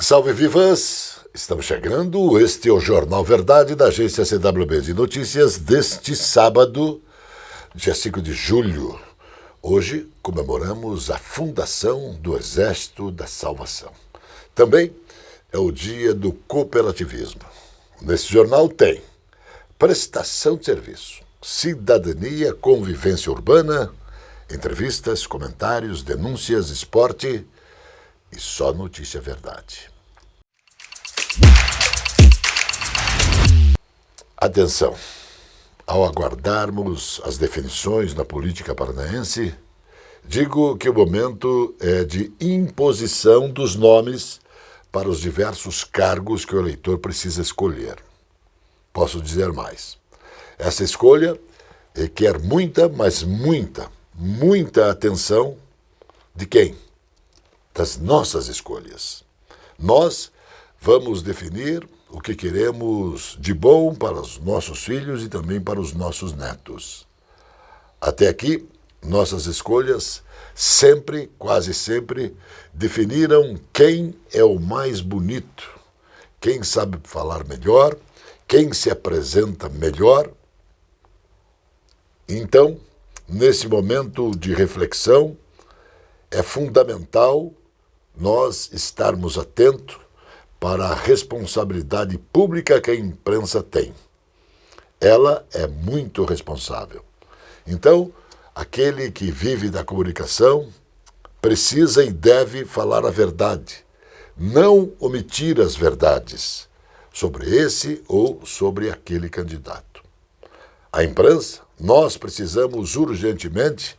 Salve vivas! Estamos chegando, este é o Jornal Verdade da agência CWB de Notícias deste sábado, dia 5 de julho. Hoje comemoramos a fundação do Exército da Salvação. Também é o dia do cooperativismo. Nesse jornal tem prestação de serviço, cidadania, convivência urbana, entrevistas, comentários, denúncias, esporte e só notícia verdade. Atenção! Ao aguardarmos as definições na política paranaense, digo que o momento é de imposição dos nomes para os diversos cargos que o eleitor precisa escolher. Posso dizer mais. Essa escolha requer muita, mas muita atenção de quem? Das nossas escolhas. Nós vamos definir o que queremos de bom para os nossos filhos e também para os nossos netos. Até aqui, nossas escolhas sempre, quase sempre, definiram quem é o mais bonito, quem sabe falar melhor, quem se apresenta melhor. Então, nesse momento de reflexão, é fundamental nós estarmos atentos para a responsabilidade pública que a imprensa tem. Ela é muito responsável. Então, aquele que vive da comunicação precisa e deve falar a verdade, não omitir as verdades sobre esse ou sobre aquele candidato. A imprensa, nós precisamos urgentemente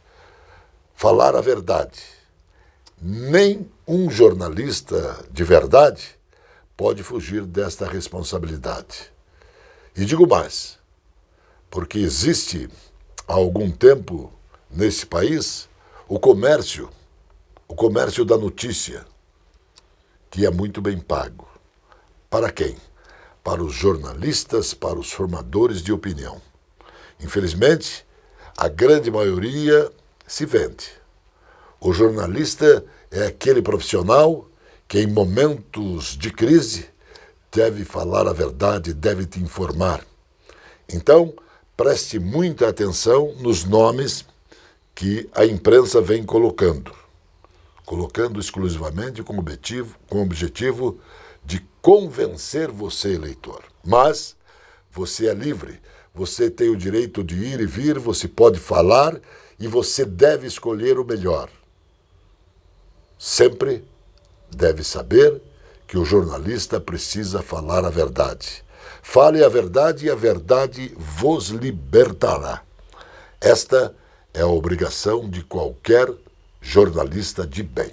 falar a verdade. Nem um jornalista de verdade pode fugir desta responsabilidade. E digo mais, porque existe há algum tempo nesse país o comércio da notícia, que é muito bem pago. Para quem? Para os jornalistas, para os formadores de opinião. Infelizmente, a grande maioria se vende. O jornalista é aquele profissional que em momentos de crise deve falar a verdade, deve te informar. Então, preste muita atenção nos nomes que a imprensa vem colocando exclusivamente com o objetivo de convencer você, eleitor. Mas você é livre, você tem o direito de ir e vir, você pode falar e você deve escolher o melhor. Sempre deve saber que o jornalista precisa falar a verdade. Fale a verdade e a verdade vos libertará. Esta é a obrigação de qualquer jornalista de bem.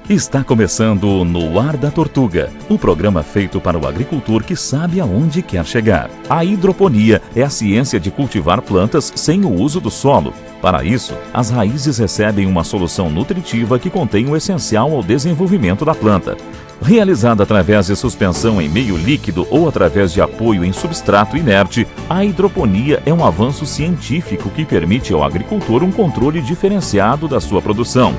Está começando No Ar da Tortuga, o programa feito para o agricultor que sabe aonde quer chegar. A hidroponia é a ciência de cultivar plantas sem o uso do solo. Para isso, as raízes recebem uma solução nutritiva que contém o essencial ao desenvolvimento da planta. Realizada através de suspensão em meio líquido ou através de apoio em substrato inerte, a hidroponia é um avanço científico que permite ao agricultor um controle diferenciado da sua produção.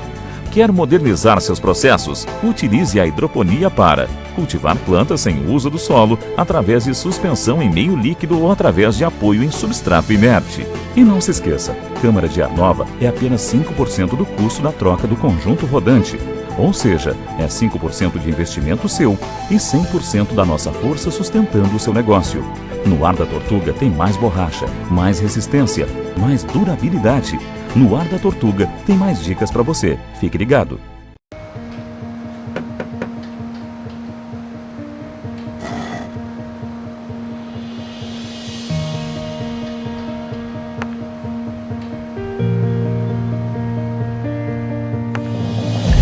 Quer modernizar seus processos? Utilize a hidroponia para cultivar plantas sem uso do solo, através de suspensão em meio líquido ou através de apoio em substrato inerte. E não se esqueça, câmara de ar nova é apenas 5% do custo da troca do conjunto rodante. Ou seja, é 5% de investimento seu e 100% da nossa força sustentando o seu negócio. No Ar da Tortuga tem mais borracha, mais resistência, mais durabilidade. No Ar da Tortuga tem mais dicas para você. Fique ligado.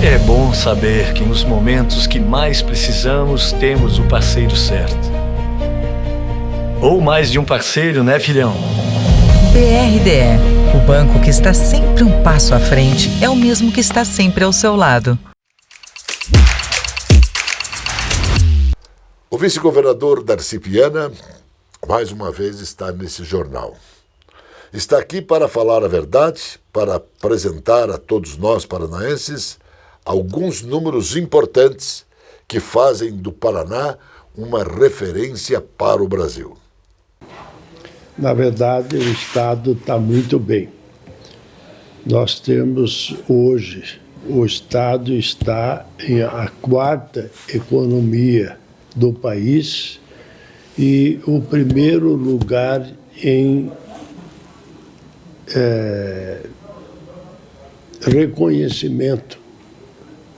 É bom saber que nos momentos que mais precisamos temos o parceiro certo. Ou mais de um parceiro, né, filhão? BRDE, o banco que está sempre um passo à frente, é o mesmo que está sempre ao seu lado. O vice-governador Darcy Piana, mais uma vez, está nesse jornal. está aqui para falar a verdade, para apresentar a todos nós paranaenses alguns números importantes que fazem do Paraná uma referência para o Brasil. Na verdade, o Estado está muito bem. Nós temos hoje, o Estado está em a quarta economia do país e o primeiro lugar em reconhecimento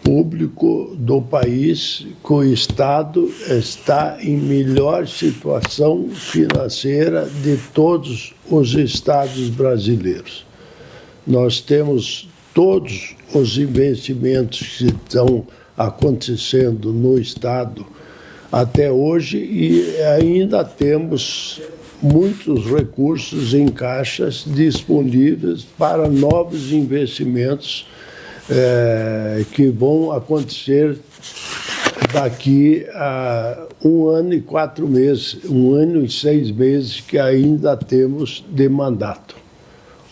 público do país, que o Estado está em melhor situação financeira de todos os estados brasileiros. Nós temos todos os investimentos que estão acontecendo no Estado até hoje e ainda temos muitos recursos em caixas disponíveis para novos investimentos que vão acontecer daqui a 1 ano e 4 meses, 1 ano e 6 meses que ainda temos de mandato.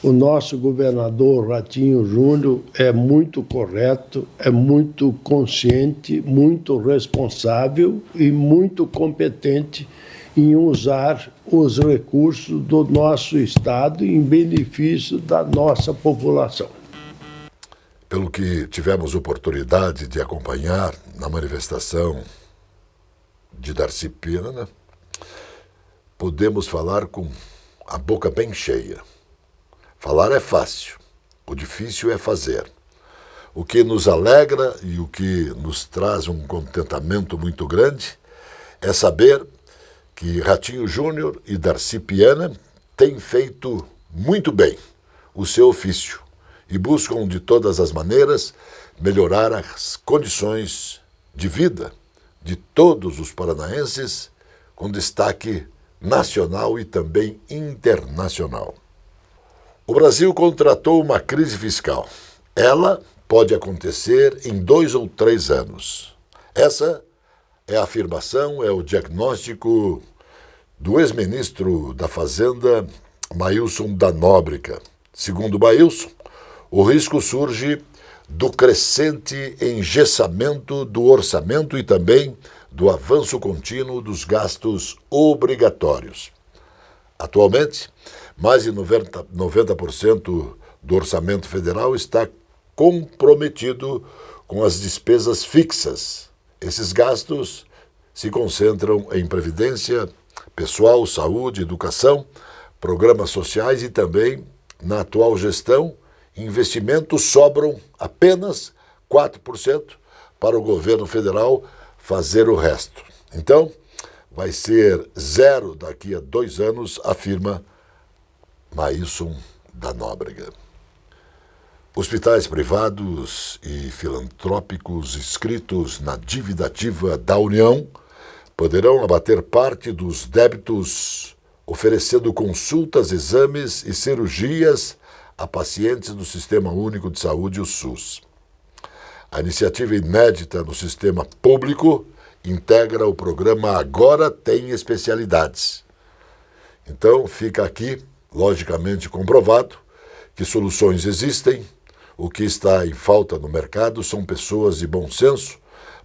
O nosso governador Ratinho Júnior é muito correto, é muito consciente, muito responsável e muito competente em usar os recursos do nosso Estado em benefício da nossa população. Pelo que tivemos oportunidade de acompanhar na manifestação de Darcy Piana, podemos falar com a boca bem cheia. Falar é fácil, o difícil é fazer. O que nos alegra e o que nos traz um contentamento muito grande é saber que Ratinho Júnior e Darcy Piana têm feito muito bem o seu ofício e buscam de todas as maneiras melhorar as condições de vida de todos os paranaenses, com destaque nacional e também internacional. O Brasil contratou uma crise fiscal. Ela pode acontecer em 2 ou 3 anos. Essa é a afirmação, é o diagnóstico do ex-ministro da Fazenda, Maílson da Nóbrega. Segundo Maílson, o risco surge do crescente engessamento do orçamento e também do avanço contínuo dos gastos obrigatórios. Atualmente, mais de 90% do orçamento federal está comprometido com as despesas fixas. Esses gastos se concentram em previdência, pessoal, saúde, educação, programas sociais e também, na atual gestão, investimentos sobram apenas 4% para o governo federal fazer o resto. Então, vai ser 0 daqui a 2 anos, afirma Maílson da Nóbrega. Hospitais privados e filantrópicos inscritos na dívida ativa da União poderão abater parte dos débitos, oferecendo consultas, exames e cirurgias a pacientes do Sistema Único de Saúde, o SUS. A iniciativa inédita no sistema público integra o programa Agora Tem Especialidades. Então, fica aqui, logicamente comprovado, que soluções existem. O que está em falta no mercado são pessoas de bom senso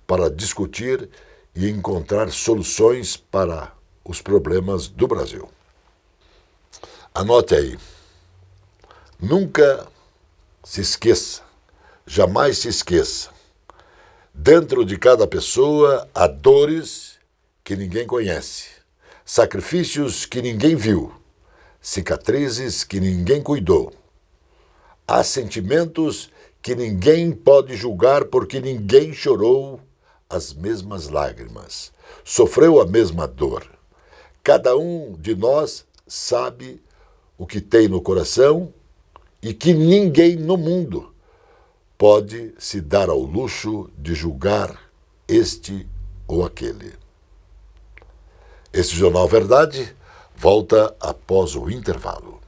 para discutir e encontrar soluções para os problemas do Brasil. Anote aí. Nunca se esqueça, jamais se esqueça. Dentro de cada pessoa há dores que ninguém conhece, sacrifícios que ninguém viu, cicatrizes que ninguém cuidou. Há sentimentos que ninguém pode julgar porque ninguém chorou as mesmas lágrimas, sofreu a mesma dor. Cada um de nós sabe o que tem no coração e que ninguém no mundo pode se dar ao luxo de julgar este ou aquele. Este Jornal Verdade volta após o intervalo.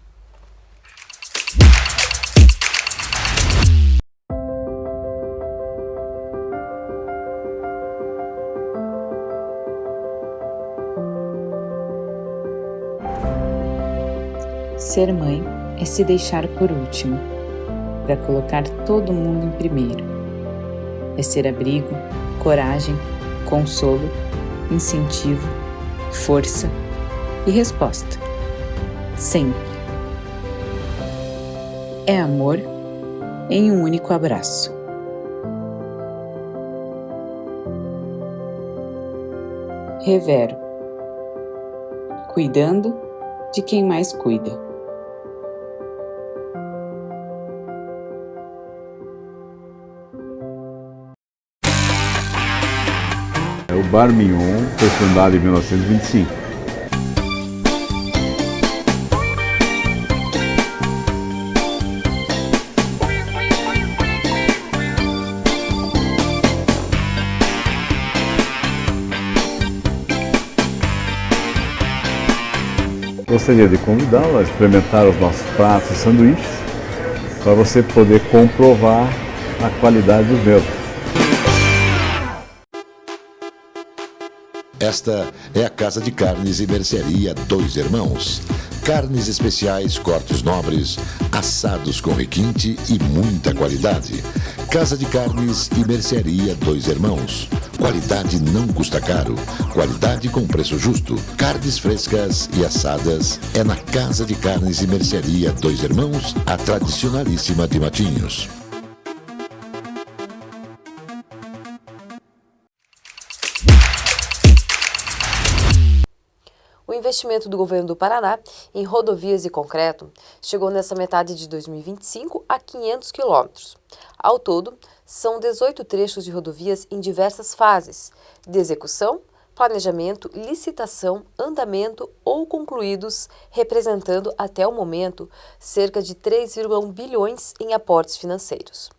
Ser mãe é se deixar por último, para colocar todo mundo em primeiro. É ser abrigo, coragem, consolo, incentivo, força e resposta. Sempre. É amor em um único abraço. Revero. Cuidando de quem mais cuida. O Bar Mignon foi fundado em 1925. Gostaria de convidá-lo a experimentar os nossos pratos e sanduíches para você poder comprovar a qualidade dos mesmos. Esta é a Casa de Carnes e Mercearia Dois Irmãos. Carnes especiais, cortes nobres, assados com requinte e muita qualidade. Casa de Carnes e Mercearia Dois Irmãos. Qualidade não custa caro. Qualidade com preço justo. Carnes frescas e assadas é na Casa de Carnes e Mercearia Dois Irmãos, a tradicionalíssima de Matinhos. O investimento do governo do Paraná em rodovias e concreto chegou nessa metade de 2025 a 500 quilômetros. Ao todo, são 18 trechos de rodovias em diversas fases de execução, planejamento, licitação, andamento ou concluídos, representando até o momento cerca de 3,1 bilhões em aportes financeiros.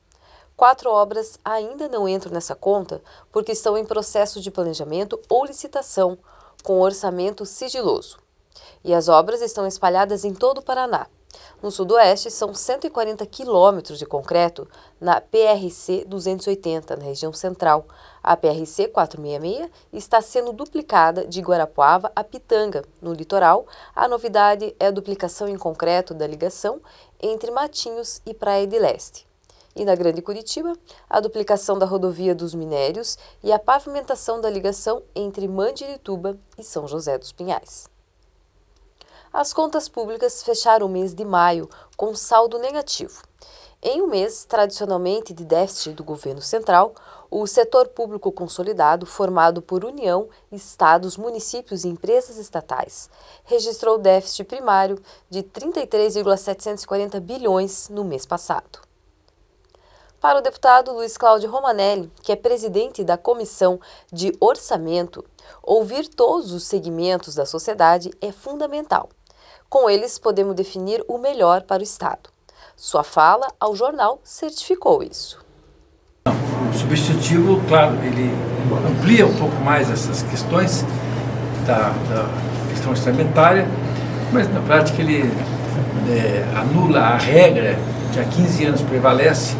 4 obras ainda não entram nessa conta porque estão em processo de planejamento ou licitação, com orçamento sigiloso. E as obras estão espalhadas em todo o Paraná. No sudoeste, são 140 quilômetros de concreto na PRC 280, na região central. A PRC 466 está sendo duplicada de Guarapuava a Pitanga, no litoral. A novidade é a duplicação em concreto da ligação entre Matinhos e Praia de Leste. E na Grande Curitiba, a duplicação da rodovia dos Minérios e a pavimentação da ligação entre Mandirituba e São José dos Pinhais. As contas públicas fecharam o mês de maio com saldo negativo. Em um mês tradicionalmente de déficit do governo central, o setor público consolidado, formado por União, estados, municípios e empresas estatais, registrou déficit primário de 33,740 bilhões no mês passado. Para o deputado Luiz Cláudio Romanelli, que é presidente da Comissão de Orçamento, ouvir todos os segmentos da sociedade é fundamental. Com eles, podemos definir o melhor para o Estado. Sua fala ao jornal certificou isso. O substitutivo, claro, ele amplia um pouco mais essas questões da questão orçamentária, mas na prática ele anula a regra que há 15 anos prevalece,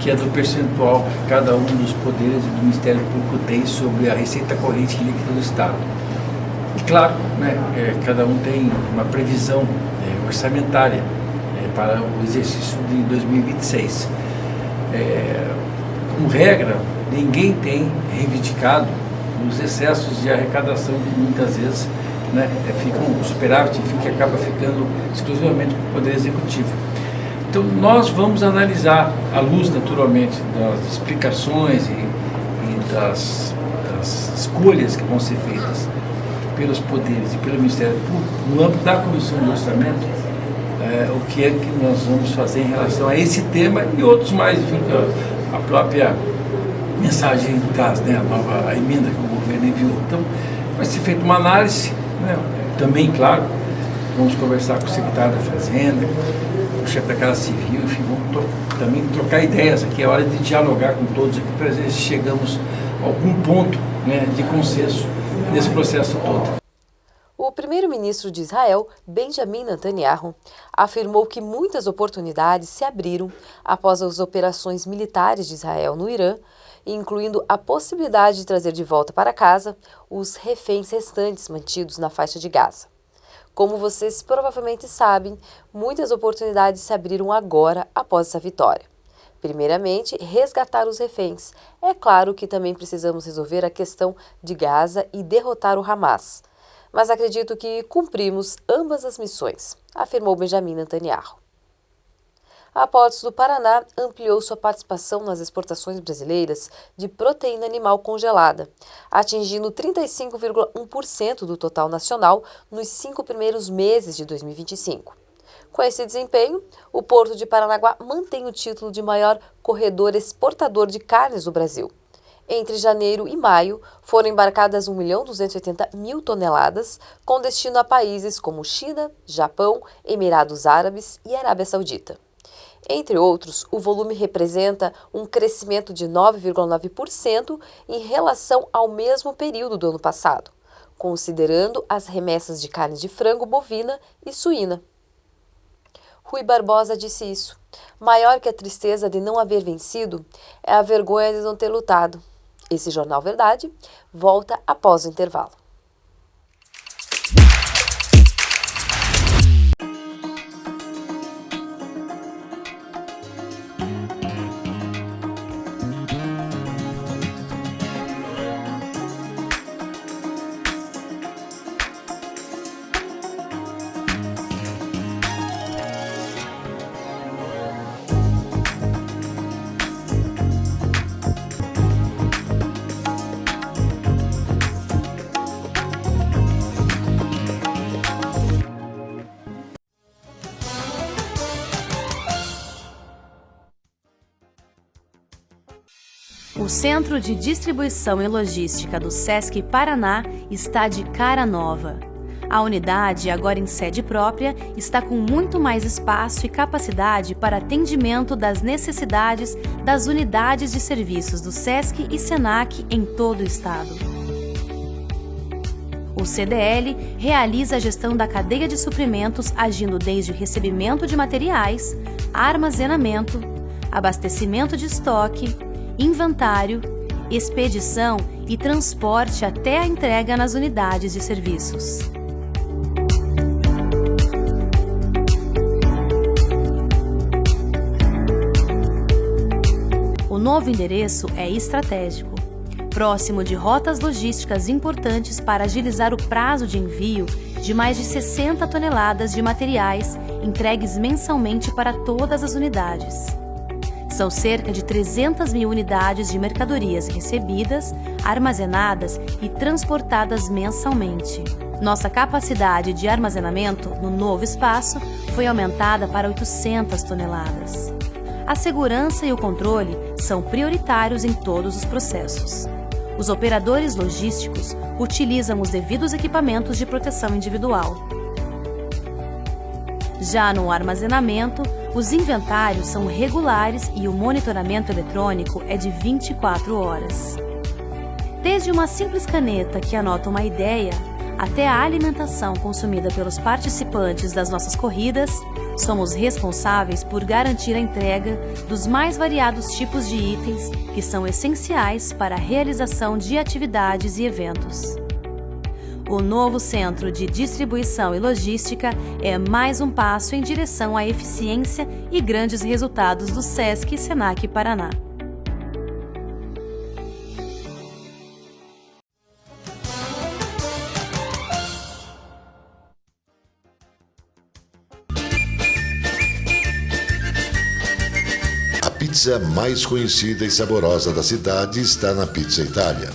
que é do percentual que cada um dos poderes do Ministério Público tem sobre a receita corrente líquida do Estado. E claro, cada um tem uma previsão orçamentária para o exercício de 2026. Como regra, ninguém tem reivindicado os excessos de arrecadação que muitas vezes ficam o superávit, que acaba ficando exclusivamente para o Poder Executivo. Então, nós vamos analisar, à luz, naturalmente, das explicações e das escolhas que vão ser feitas pelos poderes e pelo Ministério Público, no âmbito da Comissão de Orçamento, o que é que nós vamos fazer em relação a esse tema e outros mais, enfim, a própria mensagem traz, a emenda que o governo enviou. Então, vai ser feita uma análise, também, claro, vamos conversar com o secretário da Fazenda, o chefe da Casa Civil, enfim, vamos também trocar ideias aqui, é hora de dialogar com todos aqui para ver se chegamos a algum ponto de consenso nesse processo todo. O primeiro-ministro de Israel, Benjamin Netanyahu, afirmou que muitas oportunidades se abriram após as operações militares de Israel no Irã, incluindo a possibilidade de trazer de volta para casa os reféns restantes mantidos na faixa de Gaza. Como vocês provavelmente sabem, muitas oportunidades se abriram agora após essa vitória. Primeiramente, resgatar os reféns. É claro que também precisamos resolver a questão de Gaza e derrotar o Hamas. Mas acredito que cumprimos ambas as missões, afirmou Benjamin Netanyahu. A Portos do Paraná ampliou sua participação nas exportações brasileiras de proteína animal congelada, atingindo 35,1% do total nacional nos 5 primeiros meses de 2025. Com esse desempenho, o Porto de Paranaguá mantém o título de maior corredor exportador de carnes do Brasil. Entre janeiro e maio, foram embarcadas 1.280.000 toneladas, com destino a países como China, Japão, Emirados Árabes e Arábia Saudita. Entre outros, o volume representa um crescimento de 9,9% em relação ao mesmo período do ano passado, considerando as remessas de carne de frango, bovina e suína. Rui Barbosa disse isso. Maior que a tristeza de não haver vencido é a vergonha de não ter lutado. Esse Jornal Verdade volta após o intervalo. O Centro de Distribuição e Logística do SESC Paraná está de cara nova. A unidade, agora em sede própria, está com muito mais espaço e capacidade para atendimento das necessidades das unidades de serviços do SESC e SENAC em todo o estado. O CDL realiza a gestão da cadeia de suprimentos, agindo desde o recebimento de materiais, armazenamento, abastecimento de estoque, inventário, expedição e transporte até a entrega nas unidades de serviços. O novo endereço é estratégico, próximo de rotas logísticas importantes para agilizar o prazo de envio de mais de 60 toneladas de materiais entregues mensalmente para todas as unidades. São cerca de 300.000 unidades de mercadorias recebidas, armazenadas e transportadas mensalmente. Nossa capacidade de armazenamento no novo espaço foi aumentada para 800 toneladas. A segurança e o controle são prioritários em todos os processos. Os operadores logísticos utilizam os devidos equipamentos de proteção individual. Já no armazenamento, os inventários são regulares e o monitoramento eletrônico é de 24 horas. Desde uma simples caneta que anota uma ideia, até a alimentação consumida pelos participantes das nossas corridas, somos responsáveis por garantir a entrega dos mais variados tipos de itens que são essenciais para a realização de atividades e eventos. O novo Centro de Distribuição e Logística é mais um passo em direção à eficiência e grandes resultados do SESC e SENAC Paraná. A pizza mais conhecida e saborosa da cidade está na Pizza Itália.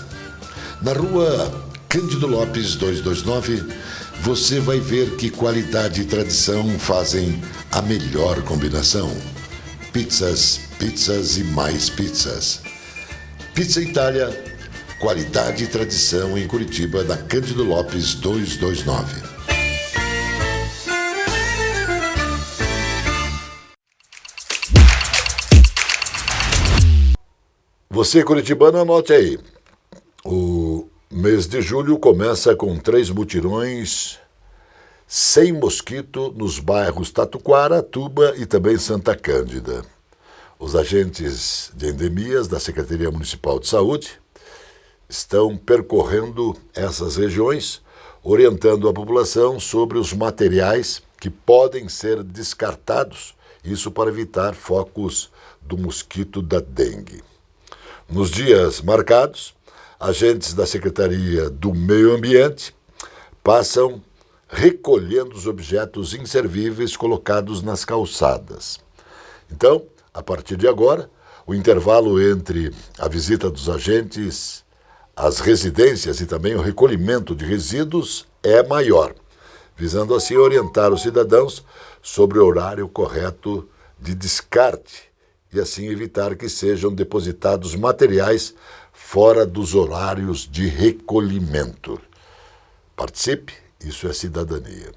Na rua Cândido Lopes 229, você vai ver que qualidade e tradição fazem a melhor combinação. Pizzas, pizzas e mais pizzas. Pizza Itália, qualidade e tradição em Curitiba, na Cândido Lopes 229. Você, curitibano, anote aí. O mês de julho começa com 3 mutirões sem mosquito nos bairros Tatuquara, Tuba e também Santa Cândida. Os agentes de endemias da Secretaria Municipal de Saúde estão percorrendo essas regiões, orientando a população sobre os materiais que podem ser descartados, isso para evitar focos do mosquito da dengue. Nos dias marcados, agentes da Secretaria do Meio Ambiente passam recolhendo os objetos inservíveis colocados nas calçadas. Então, a partir de agora, o intervalo entre a visita dos agentes às residências e também o recolhimento de resíduos é maior, visando assim orientar os cidadãos sobre o horário correto de descarte e assim evitar que sejam depositados materiais fora dos horários de recolhimento. Participe, isso é cidadania.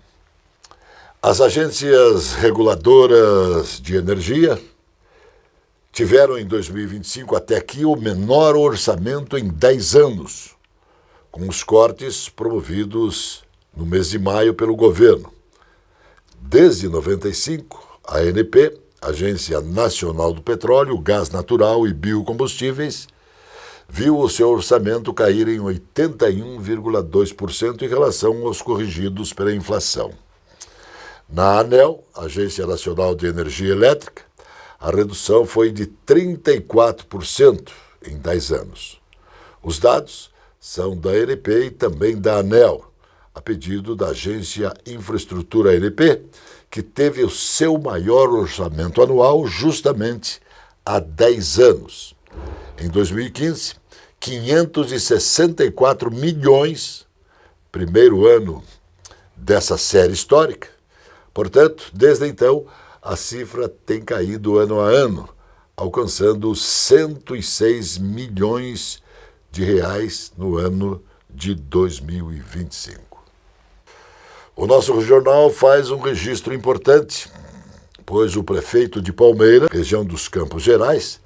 As agências reguladoras de energia tiveram em 2025 até aqui o menor orçamento em 10 anos, com os cortes promovidos no mês de maio pelo governo. Desde 95, a ANP, Agência Nacional do Petróleo, Gás Natural e Biocombustíveis, viu o seu orçamento cair em 81,2% em relação aos corrigidos pela inflação. Na ANEEL, Agência Nacional de Energia Elétrica, a redução foi de 34% em 10 anos. Os dados são da ANP e também da ANEEL, a pedido da Agência Infraestrutura ANP, que teve o seu maior orçamento anual justamente há 10 anos. Em 2015, 564 milhões, primeiro ano dessa série histórica. Portanto, desde então, a cifra tem caído ano a ano, alcançando 106 milhões de reais no ano de 2025. O nosso jornal faz um registro importante, pois o prefeito de Palmeira, região dos Campos Gerais,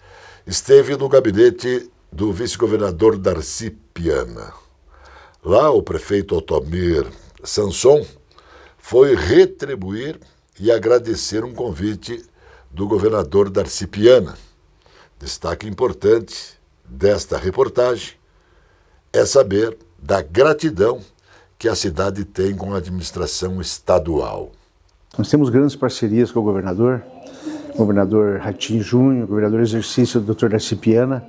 esteve no gabinete do vice-governador Darcy Piana. Lá, o prefeito Altomir Sanson foi retribuir e agradecer um convite do governador Darcy Piana. Destaque importante desta reportagem é saber da gratidão que a cidade tem com a administração estadual. Nós temos grandes parcerias com o governador Ratinho Júnior, o governador exercício do Dr. Darcy Piana,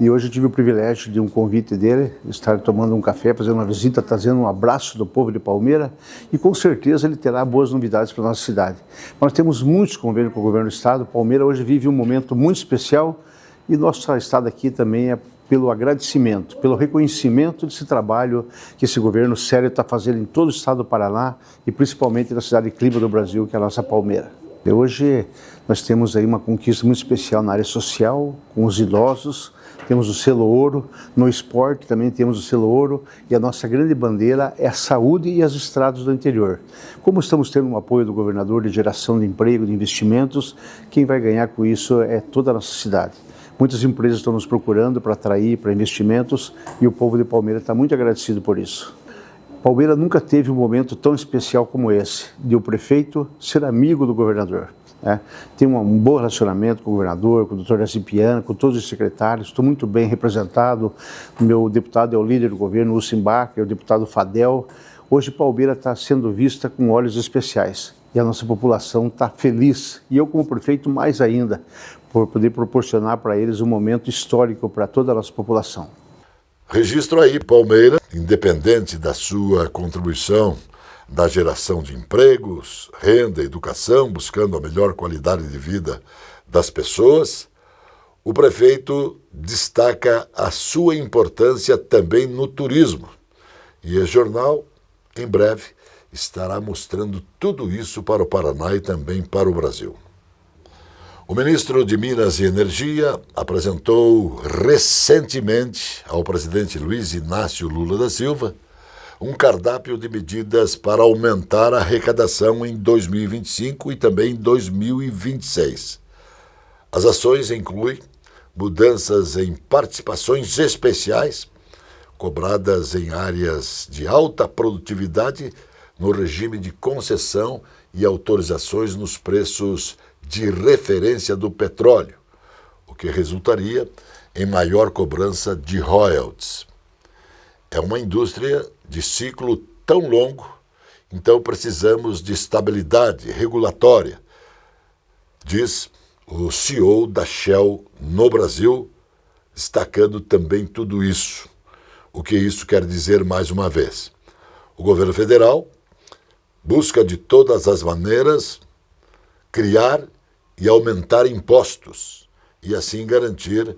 e hoje eu tive o privilégio de um convite dele, estar tomando um café, fazendo uma visita, trazendo um abraço do povo de Palmeira, e com certeza ele terá boas novidades para a nossa cidade. Nós temos muitos convênios com o governo do estado. Palmeira hoje vive um momento muito especial e nosso estado aqui também é pelo agradecimento, pelo reconhecimento desse trabalho que esse governo sério está fazendo em todo o estado do Paraná e principalmente na cidade clima do Brasil, que é a nossa Palmeira. E hoje nós temos aí uma conquista muito especial na área social, com os idosos, temos o selo ouro, no esporte também temos o selo ouro, e a nossa grande bandeira é a saúde e as estradas do interior. Como estamos tendo um apoio do governador de geração de emprego, de investimentos, quem vai ganhar com isso é toda a nossa cidade. Muitas empresas estão nos procurando para atrair, para investimentos, e o povo de Palmeira está muito agradecido por isso. Palmeira nunca teve um momento tão especial como esse, de o prefeito ser amigo do governador. Tem um bom relacionamento com o governador, com o Dr. Darcy Piana, com todos os secretários. Estou muito bem representado. O meu deputado é o líder do governo, o Simbach, é o deputado Fadel. Hoje Palmeira está sendo vista com olhos especiais e a nossa população está feliz. E eu, como prefeito, mais ainda, por poder proporcionar para eles um momento histórico para toda a nossa população. Registro aí, Palmeira, independente da sua contribuição da geração de empregos, renda, educação, buscando a melhor qualidade de vida das pessoas, o prefeito destaca a sua importância também no turismo. E o jornal, em breve, estará mostrando tudo isso para o Paraná e também para o Brasil. O ministro de Minas e Energia apresentou recentemente ao presidente Luiz Inácio Lula da Silva um cardápio de medidas para aumentar a arrecadação em 2025 e também em 2026. As ações incluem mudanças em participações especiais, cobradas em áreas de alta produtividade, no regime de concessão e autorizações nos preços de referência do petróleo, o que resultaria em maior cobrança de royalties. É uma indústria de ciclo tão longo, então precisamos de estabilidade regulatória, diz o CEO da Shell no Brasil, destacando também tudo isso. O que isso quer dizer mais uma vez? O governo federal busca de todas as maneiras criar e aumentar impostos e assim garantir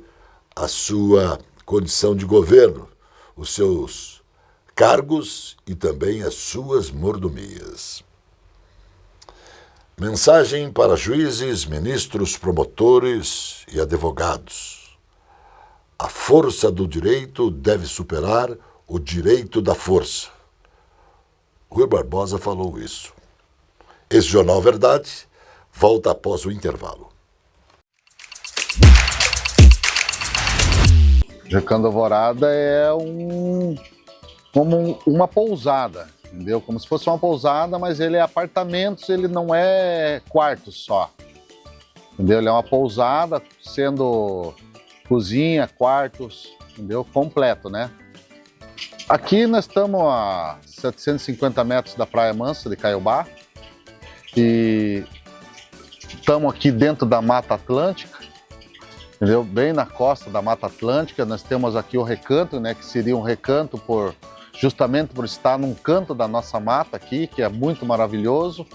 a sua condição de governo, os seus cargos e também as suas mordomias. Mensagem para juízes, ministros, promotores e advogados. A força do direito deve superar o direito da força. Rui Barbosa falou isso. Esse Jornal Verdade volta após o intervalo. Recanto Alvorada é como uma pousada, entendeu? Como se fosse uma pousada, mas ele é apartamentos, ele não é quartos só, entendeu? Ele é uma pousada, sendo cozinha, quartos, entendeu? Completo, né? Aqui nós estamos a 750 metros da Praia Mansa de Caiobá e estamos aqui dentro da Mata Atlântica, entendeu? Bem na costa da Mata Atlântica. Nós temos aqui o recanto, né? Que seria um recanto justamente por estar num canto da nossa mata aqui, que é muito maravilhoso.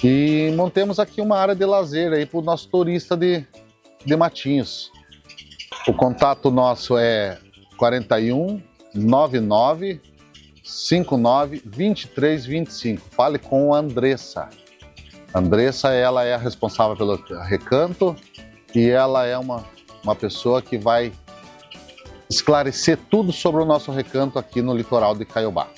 E montemos aqui uma área de lazer aí para o nosso turista de Matinhos. O contato nosso é 41 99 59 23 25. Fale com a Andressa. A Andressa, ela é a responsável pelo recanto e ela é uma pessoa que vai esclarecer tudo sobre o nosso recanto aqui no litoral de Caiobá.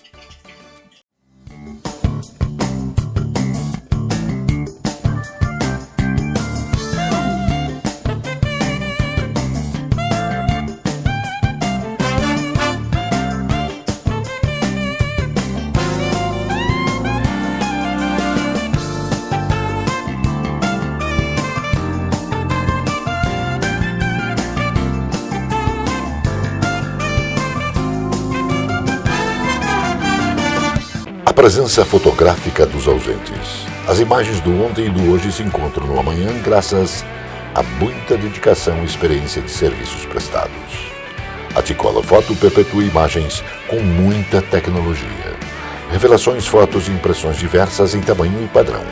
A presença fotográfica dos ausentes. As imagens do ontem e do hoje se encontram no amanhã graças a muita dedicação e experiência de serviços prestados. A T-Color Foto perpetua imagens com muita tecnologia. Revelações, fotos e impressões diversas em tamanho e padrão.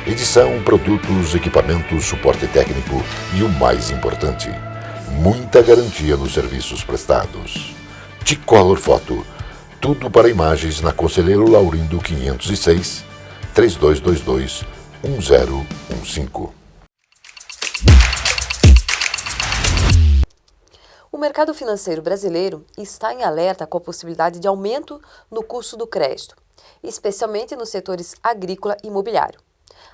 Edição, produtos, equipamentos, suporte técnico e o mais importante, muita garantia nos serviços prestados. T-Color Foto. Tudo para imagens na Conselheiro Laurindo 506, 3222-1015. O mercado financeiro brasileiro está em alerta com a possibilidade de aumento no custo do crédito, especialmente nos setores agrícola e imobiliário.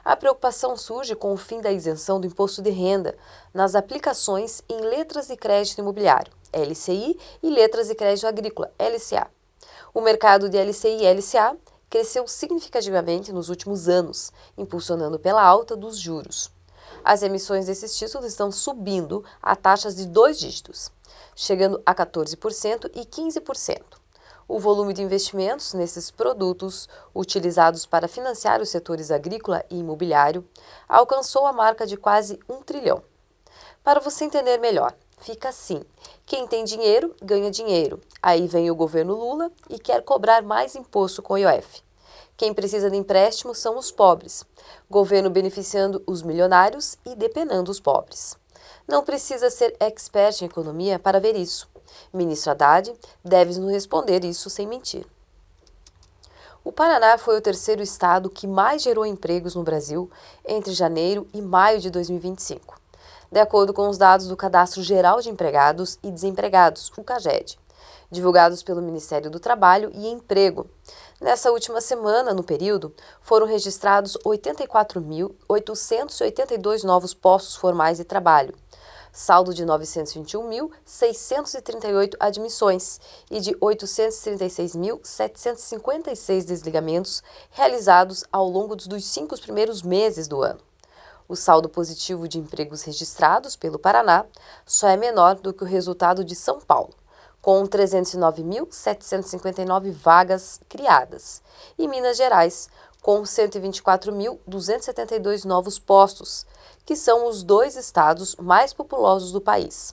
A preocupação surge com o fim da isenção do imposto de renda nas aplicações em letras de crédito imobiliário, LCI, e letras de crédito agrícola, LCA. O mercado de LCI e LCA cresceu significativamente nos últimos anos, impulsionando pela alta dos juros. As emissões desses títulos estão subindo a taxas de 2 dígitos, chegando a 14% e 15%. O volume de investimentos nesses produtos, utilizados para financiar os setores agrícola e imobiliário, alcançou a marca de quase 1 trilhão. Para você entender melhor, fica assim: quem tem dinheiro, ganha dinheiro. Aí vem o governo Lula e quer cobrar mais imposto com o IOF. Quem precisa de empréstimo são os pobres. Governo beneficiando os milionários e depenando os pobres. Não precisa ser expert em economia para ver isso. Ministro Haddad deve nos responder isso sem mentir. O Paraná foi o terceiro estado que mais gerou empregos no Brasil entre janeiro e maio de 2025. De acordo com os dados do Cadastro Geral de Empregados e Desempregados, o CAGED, divulgados pelo Ministério do Trabalho e Emprego. Nessa última semana, no período, foram registrados 84.882 novos postos formais de trabalho, saldo de 921.638 admissões e de 836.756 desligamentos realizados ao longo dos 5 primeiros meses do ano. O saldo positivo de empregos registrados pelo Paraná só é menor do que o resultado de São Paulo, com 309.759 vagas criadas, e Minas Gerais, com 124.272 novos postos, que são os 2 estados mais populosos do país.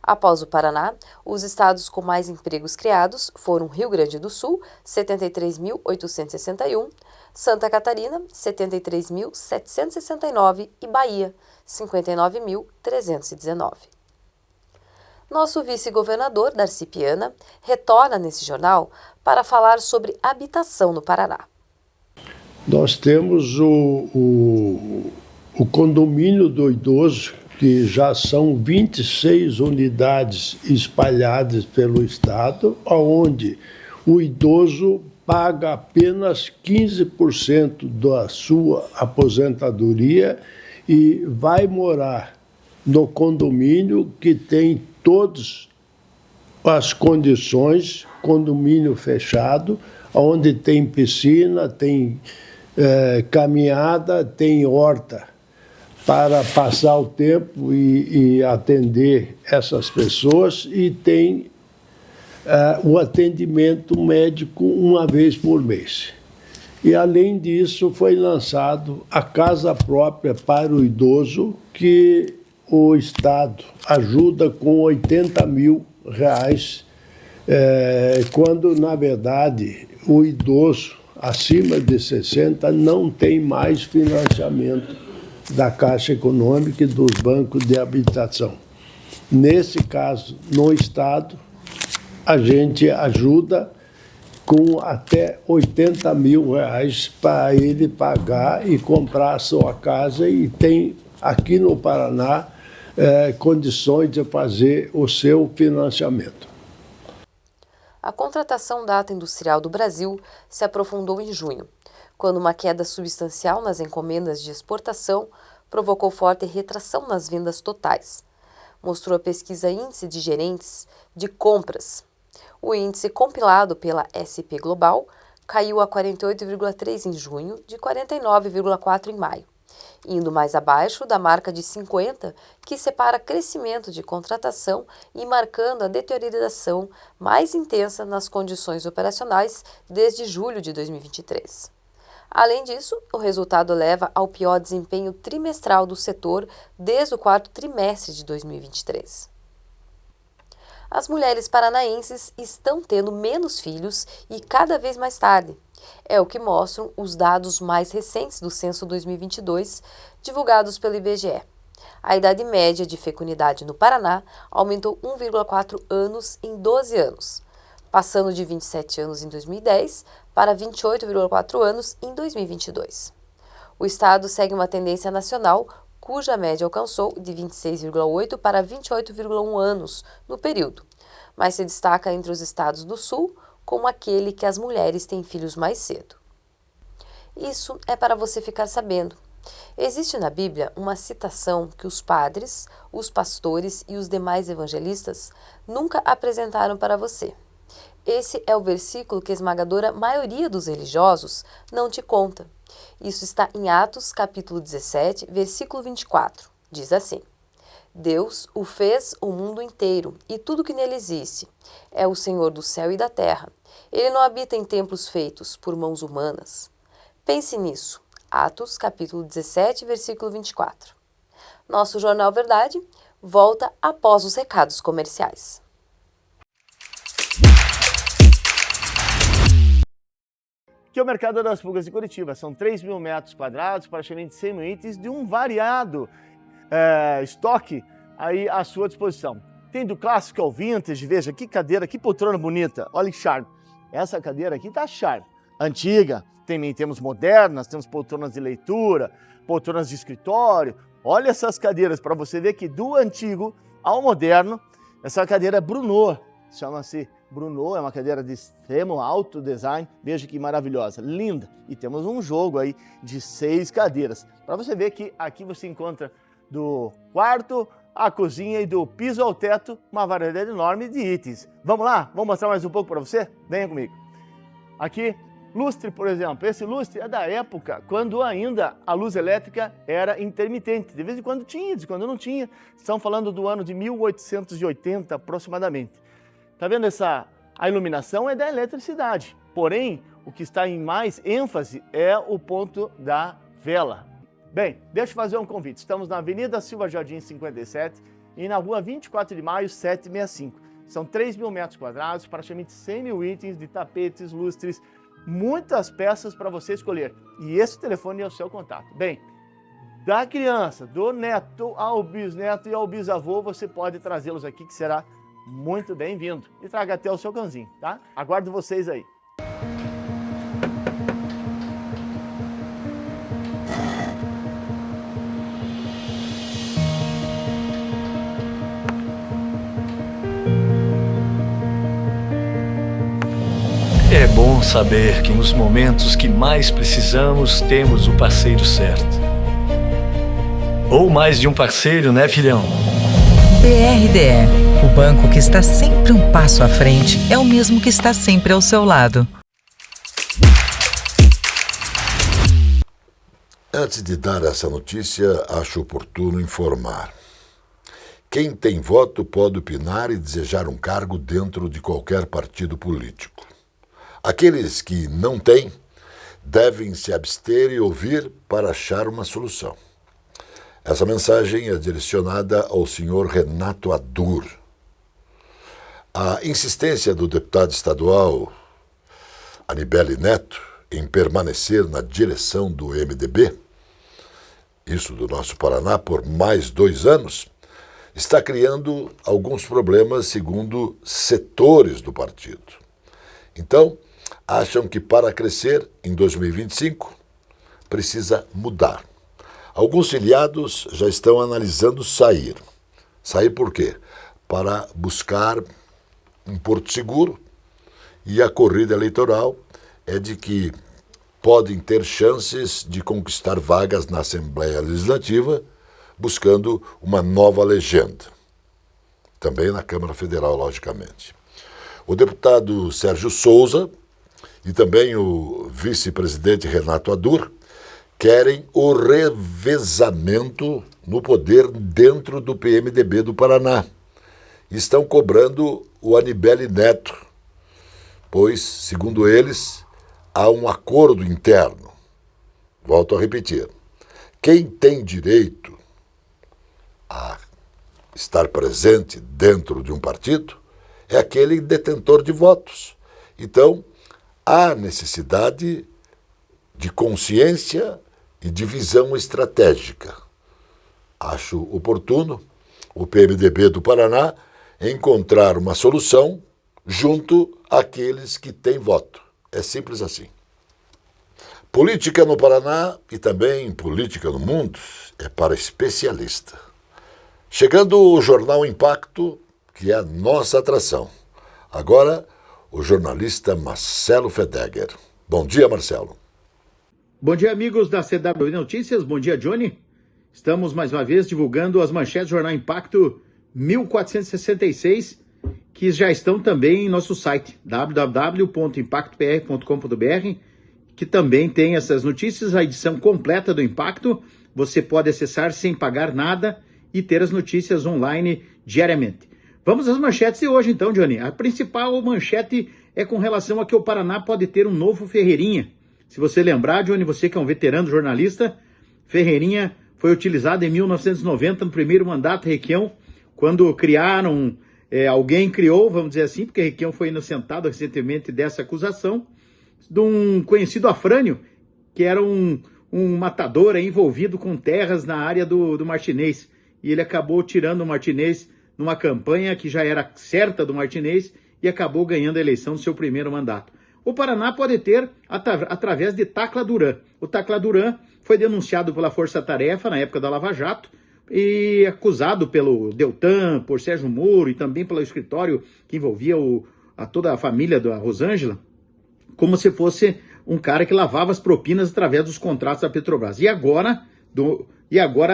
Após o Paraná, os estados com mais empregos criados foram Rio Grande do Sul, 73.861, Santa Catarina, 73.769 e Bahia, 59.319. Nosso vice-governador, Darcy Piana, retorna nesse jornal para falar sobre habitação no Paraná. Nós temos o condomínio do idoso, que já são 26 unidades espalhadas pelo estado, onde o idoso paga apenas 15% da sua aposentadoria e vai morar no condomínio que tem todas as condições, condomínio fechado, onde tem piscina, tem caminhada, tem horta, para passar o tempo e atender essas pessoas, e tem o atendimento médico uma vez por mês. E, além disso, foi lançado a casa própria para o idoso, que o Estado ajuda com R$80 mil, quando, na verdade, o idoso acima de 60 não tem mais financiamento da Caixa Econômica e dos bancos de habitação. Nesse caso, no Estado, a gente ajuda com até R$80 mil para ele pagar e comprar a sua casa, e tem aqui no Paraná condições de fazer o seu financiamento. A contratação da Ata Industrial do Brasil se aprofundou em junho, quando uma queda substancial nas encomendas de exportação provocou forte retração nas vendas totais, mostrou a pesquisa Índice de Gerentes de Compras. O índice compilado pela SP Global caiu a 48,3 em junho, de 49,4 em maio, indo mais abaixo da marca de 50, que separa crescimento de contratação e marcando a deterioração mais intensa nas condições operacionais desde julho de 2023. Além disso, o resultado leva ao pior desempenho trimestral do setor desde o 4º trimestre de 2023. As mulheres paranaenses estão tendo menos filhos e cada vez mais tarde. É o que mostram os dados mais recentes do Censo 2022, divulgados pelo IBGE. A idade média de fecundidade no Paraná aumentou 1,4 anos em 12 anos, passando de 27 anos em 2010 para 28,4 anos em 2022. O estado segue uma tendência nacional, cuja média alcançou de 26,8 para 28,1 anos no período, mas se destaca entre os estados do Sul como aquele que as mulheres têm filhos mais cedo. Isso é para você ficar sabendo. Existe na Bíblia uma citação que os padres, os pastores e os demais evangelistas nunca apresentaram para você. Esse é o versículo que a esmagadora maioria dos religiosos não te conta. Isso está em Atos, capítulo 17, versículo 24. Diz assim: Deus o fez o mundo inteiro e tudo que nele existe. É o Senhor do céu e da terra. Ele não habita em templos feitos por mãos humanas. Pense nisso. Atos, capítulo 17, versículo 24. Nosso Jornal Verdade volta após os recados comerciais. Que é o Mercado das Pulgas de Curitiba. São 3.000 metros quadrados, praticamente 100 mil itens de um variado estoque aí à sua disposição. Tem do clássico ao vintage, veja que cadeira, que poltrona bonita, olha que charme. Essa cadeira aqui tá charme. Antiga, temos modernas, temos poltronas de leitura, poltronas de escritório. Olha essas cadeiras para você ver que do antigo ao moderno, essa cadeira Bruno, chama-se Bruno, é uma cadeira de extremo alto design, veja que maravilhosa, linda. E temos um jogo aí de 6 cadeiras, para você ver que aqui você encontra do quarto à cozinha e do piso ao teto uma variedade enorme de itens. Vamos lá? Vamos mostrar mais um pouco para você? Venha comigo. Aqui, lustre, por exemplo. Esse lustre é da época quando ainda a luz elétrica era intermitente. De vez em quando tinha, de vez em quando não tinha. Estão falando do ano de 1880 aproximadamente. Tá vendo a iluminação é da eletricidade, porém, o que está em mais ênfase é o ponto da vela. Bem, deixa eu fazer um convite. Estamos na Avenida Silva Jardim 57 e na Rua 24 de Maio 765. São 3 mil metros quadrados, praticamente 100 mil itens de tapetes, lustres, muitas peças para você escolher. E esse telefone é o seu contato. Bem, da criança, do neto ao bisneto e ao bisavô, você pode trazê-los aqui, que será muito bem-vindo. E traga até o seu cãozinho, tá? Aguardo vocês aí. É bom saber que nos momentos que mais precisamos, temos o parceiro certo. Ou mais de um parceiro, né, filhão? BRDE, o banco que está sempre um passo à frente, é o mesmo que está sempre ao seu lado. Antes de dar essa notícia, acho oportuno informar. Quem tem voto pode opinar e desejar um cargo dentro de qualquer partido político. Aqueles que não têm devem se abster e ouvir para achar uma solução. Essa mensagem é direcionada ao senhor Renato Adur. A insistência do deputado estadual Anibele Neto em permanecer na direção do MDB, isso do nosso Paraná, por mais 2 anos, está criando alguns problemas segundo setores do partido. Então, acham que para crescer em 2025 precisa mudar. Alguns filiados já estão analisando sair. Sair por quê? Para buscar um porto seguro, e a corrida eleitoral é de que podem ter chances de conquistar vagas na Assembleia Legislativa, buscando uma nova legenda. Também na Câmara Federal, logicamente. O deputado Sérgio Souza e também o vice-presidente Renato Adur querem o revezamento no poder dentro do PMDB do Paraná. Estão cobrando o Anibele Neto, pois, segundo eles, há um acordo interno. Volto a repetir. Quem tem direito a estar presente dentro de um partido é aquele detentor de votos. Então, há necessidade de consciência e de visão estratégica. Acho oportuno o PMDB do Paraná encontrar uma solução junto àqueles que têm voto. É simples assim. Política no Paraná e também política no mundo é para especialista. Chegando o Jornal Impacto, que é a nossa atração. Agora, o jornalista Marcelo Fedegger. Bom dia, Marcelo. Bom dia, amigos da CW Notícias. Bom dia, Johnny. Estamos mais uma vez divulgando as manchetes do Jornal Impacto 1466, que já estão também em nosso site, www.impactopr.com.br, que também tem essas notícias, a edição completa do Impacto. Você pode acessar sem pagar nada e ter as notícias online diariamente. Vamos às manchetes de hoje, então, Johnny. A principal manchete é com relação a que o Paraná pode ter um novo Ferreirinha. Se você lembrar, Johnny, você que é um veterano jornalista, Ferreirinha foi utilizado em 1990, no primeiro mandato Requião, quando criaram, alguém criou, vamos dizer assim, porque Requião foi inocentado recentemente dessa acusação, de um conhecido Afrânio, que era um matador envolvido com terras na área do Martinez. E ele acabou tirando o Martinez numa campanha que já era certa do Martinez e acabou ganhando a eleição no seu primeiro mandato. O Paraná pode ter através de Tacla Duran. O Tacla Duran foi denunciado pela Força Tarefa na época da Lava Jato e acusado pelo Deltan, por Sérgio Moro e também pelo escritório que envolvia toda a família da Rosângela, como se fosse um cara que lavava as propinas através dos contratos da Petrobras. E agora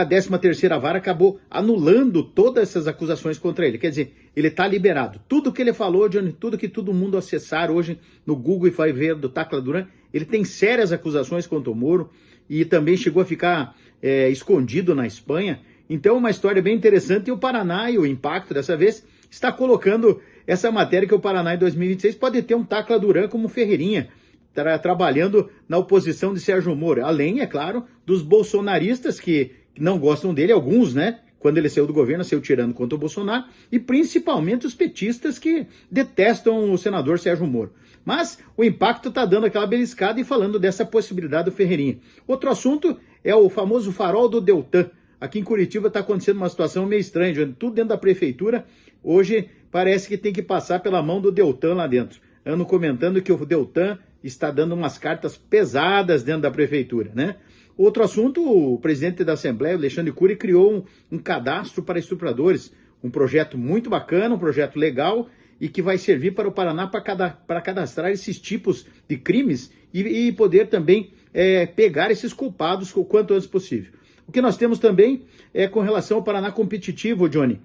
a 13ª Vara acabou anulando todas essas acusações contra ele. Quer dizer, ele está liberado. Tudo que ele falou, Johnny, tudo que todo mundo acessar hoje no Google e vai ver do Tacla Duran, ele tem sérias acusações contra o Moro e também chegou a ficar escondido na Espanha. Então, uma história bem interessante. E o Paraná, e o Impacto dessa vez, está colocando essa matéria que o Paraná em 2026 pode ter um Tacla Duran como Ferreirinha, trabalhando na oposição de Sérgio Moro, além, é claro, dos bolsonaristas que não gostam dele, alguns, né? Quando ele saiu do governo, saiu tirando contra o Bolsonaro, e principalmente os petistas que detestam o senador Sérgio Moro. Mas o Impacto está dando aquela beliscada e falando dessa possibilidade do Ferreirinha. Outro assunto é o famoso farol do Deltan. Aqui em Curitiba está acontecendo uma situação meio estranha, tudo dentro da prefeitura. Hoje parece que tem que passar pela mão do Deltan lá dentro. Ando comentando que o Deltan está dando umas cartas pesadas dentro da prefeitura, né? Outro assunto, o presidente da Assembleia, Alexandre Cury, criou um cadastro para estupradores, um projeto muito bacana, um projeto legal e que vai servir para o Paraná para cadastrar esses tipos de crimes e poder também pegar esses culpados o quanto antes possível. O que nós temos também é com relação ao Paraná Competitivo, Johnny,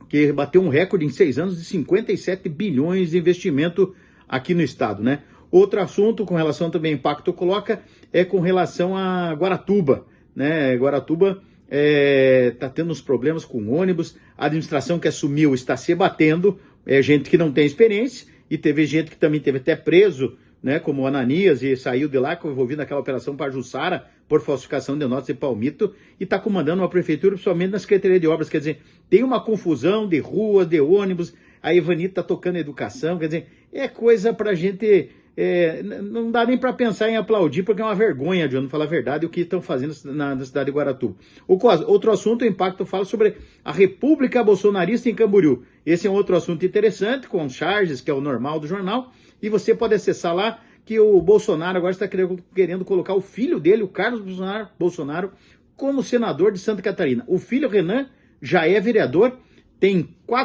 que bateu um recorde em 6 anos de 57 bilhões de investimento aqui no estado, né? Outro assunto com relação também ao Impacto coloca é com relação a Guaratuba, né? Guaratuba está tendo uns problemas com ônibus, a administração que assumiu está se batendo, gente que não tem experiência, e teve gente que também teve até preso, né? Como o Ananias, e saiu de lá envolvido naquela operação Pajuçara por falsificação de notas e palmito, e está comandando uma prefeitura, principalmente na Secretaria de Obras, quer dizer, tem uma confusão de ruas, de ônibus, a Ivani está tocando educação, quer dizer, é coisa para a gente... não dá nem para pensar em aplaudir, porque é uma vergonha, de não falar a verdade, o que estão fazendo na cidade de Guaratuba. Outro assunto, o Impacto fala sobre a República Bolsonarista em Camboriú. Esse é um outro assunto interessante, com charges, que é o normal do jornal, e você pode acessar lá, que o Bolsonaro agora está querendo colocar o filho dele, o Carlos Bolsonaro, como senador de Santa Catarina. O filho, Renan, já é vereador,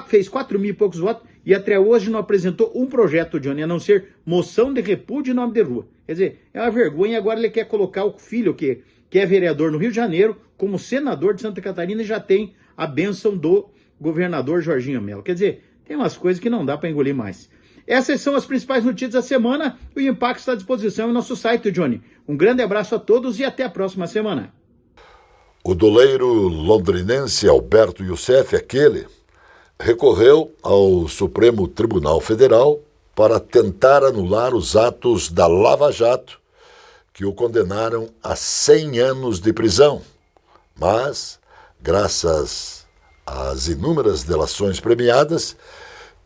fez 4 mil e poucos votos, e até hoje não apresentou um projeto, Johnny, a não ser moção de repúdio em nome de rua. Quer dizer, é uma vergonha, agora ele quer colocar o filho, que é vereador no Rio de Janeiro, como senador de Santa Catarina, e já tem a bênção do governador Jorginho Melo. Quer dizer, tem umas coisas que não dá para engolir mais. Essas são as principais notícias da semana. O Impacto está à disposição no nosso site, Johnny. Um grande abraço a todos e até a próxima semana. O doleiro londrinense Alberto Youssef, recorreu ao Supremo Tribunal Federal para tentar anular os atos da Lava Jato que o condenaram a 100 anos de prisão. Mas, graças às inúmeras delações premiadas,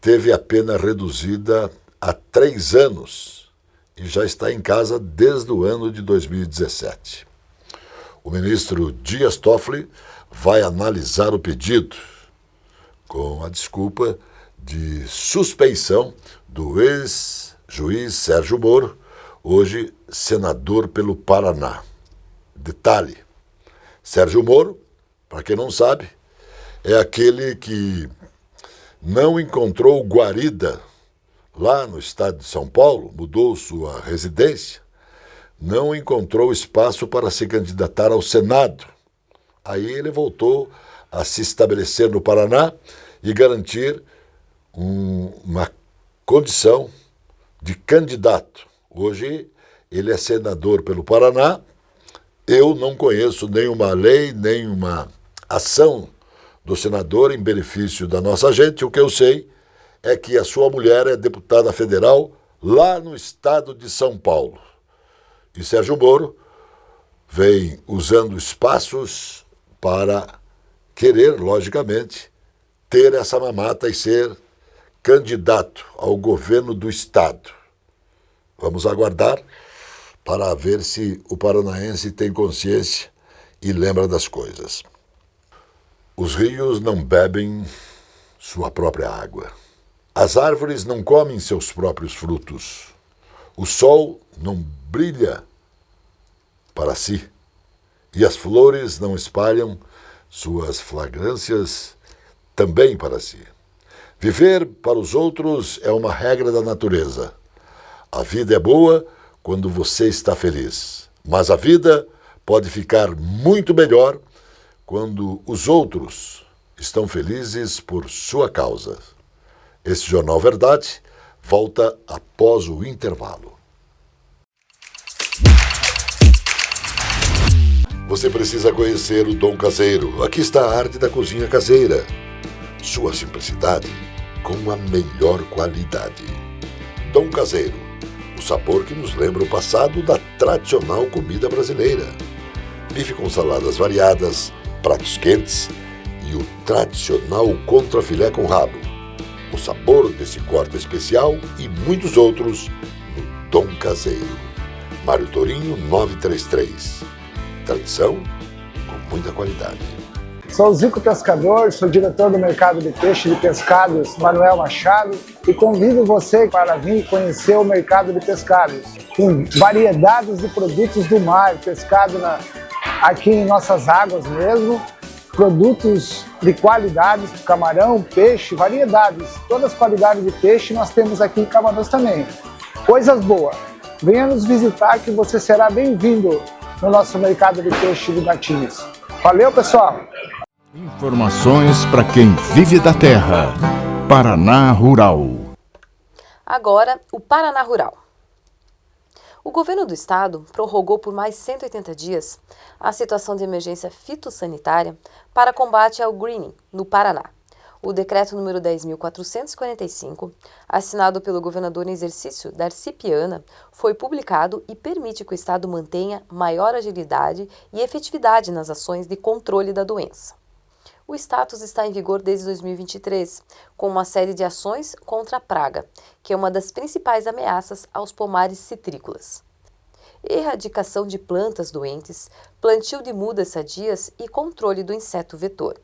teve a pena reduzida a 3 anos e já está em casa desde o ano de 2017. O ministro Dias Toffoli vai analisar o pedido com a desculpa de suspeição do ex-juiz Sérgio Moro, hoje senador pelo Paraná. Detalhe, Sérgio Moro, para quem não sabe, é aquele que não encontrou guarida lá no estado de São Paulo, mudou sua residência, não encontrou espaço para se candidatar ao Senado. Aí ele voltou a se estabelecer no Paraná e garantir uma condição de candidato. Hoje ele é senador pelo Paraná. Eu não conheço nenhuma lei, nenhuma ação do senador em benefício da nossa gente. O que eu sei é que a sua mulher é deputada federal lá no estado de São Paulo. E Sérgio Moro vem usando espaços para querer, logicamente, ter essa mamata e ser candidato ao governo do estado. Vamos aguardar para ver se o paranaense tem consciência e lembra das coisas. Os rios não bebem sua própria água. As árvores não comem seus próprios frutos. O sol não brilha para si. E as flores não espalham suas fragrâncias também para si. Viver para os outros é uma regra da natureza. A vida é boa quando você está feliz, mas a vida pode ficar muito melhor quando os outros estão felizes por sua causa. Esse Jornal Verdade volta após o intervalo. Você precisa conhecer o Dom Caseiro. Aqui está a arte da cozinha caseira. Sua simplicidade com a melhor qualidade. Dom Caseiro, o sabor que nos lembra o passado da tradicional comida brasileira. Bife com saladas variadas, pratos quentes e o tradicional contrafilé com rabo. O sabor desse corte especial e muitos outros no Dom Caseiro. Mário Torinho 933. Tradição com muita qualidade. Sou Zico Pescador, sou diretor do mercado de peixe de pescados Manuel Machado e convido você para vir conhecer o mercado de pescados. Tem variedades de produtos do mar, pescado aqui em nossas águas mesmo, produtos de qualidades, camarão, peixe, variedades. Todas as qualidades de peixe nós temos aqui em Camarões também. Coisas boas. Venha nos visitar que você será bem-vindo no nosso mercado de peixe de Matinhos. Valeu, pessoal! Informações para quem vive da terra. Paraná Rural. Agora, o Paraná Rural. O governo do estado prorrogou por mais 180 dias a situação de emergência fitossanitária para combate ao greening no Paraná. O decreto número 10.445, assinado pelo governador em exercício Darcy Piana, foi publicado e permite que o estado mantenha maior agilidade e efetividade nas ações de controle da doença. O status está em vigor desde 2023, com uma série de ações contra a praga, que é uma das principais ameaças aos pomares citrícolas. Erradicação de plantas doentes, plantio de mudas sadias e controle do inseto vetor.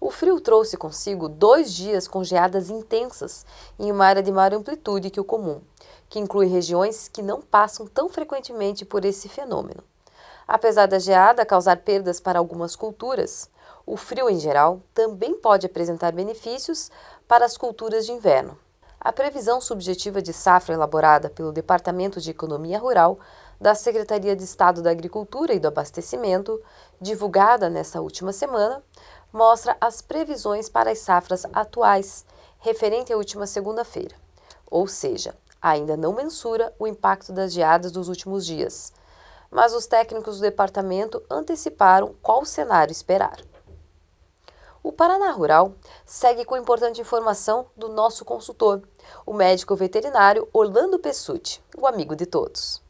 O frio trouxe consigo 2 dias com geadas intensas em uma área de maior amplitude que o comum, que inclui regiões que não passam tão frequentemente por esse fenômeno. Apesar da geada causar perdas para algumas culturas, o frio em geral também pode apresentar benefícios para as culturas de inverno. A previsão subjetiva de safra elaborada pelo Departamento de Economia Rural da Secretaria de Estado da Agricultura e do Abastecimento, divulgada nesta última semana, mostra as previsões para as safras atuais, referente à última segunda-feira. Ou seja, ainda não mensura o impacto das geadas dos últimos dias. Mas os técnicos do departamento anteciparam qual cenário esperar. O Paraná Rural segue com importante informação do nosso consultor, o médico veterinário Orlando Pessutti, o amigo de todos.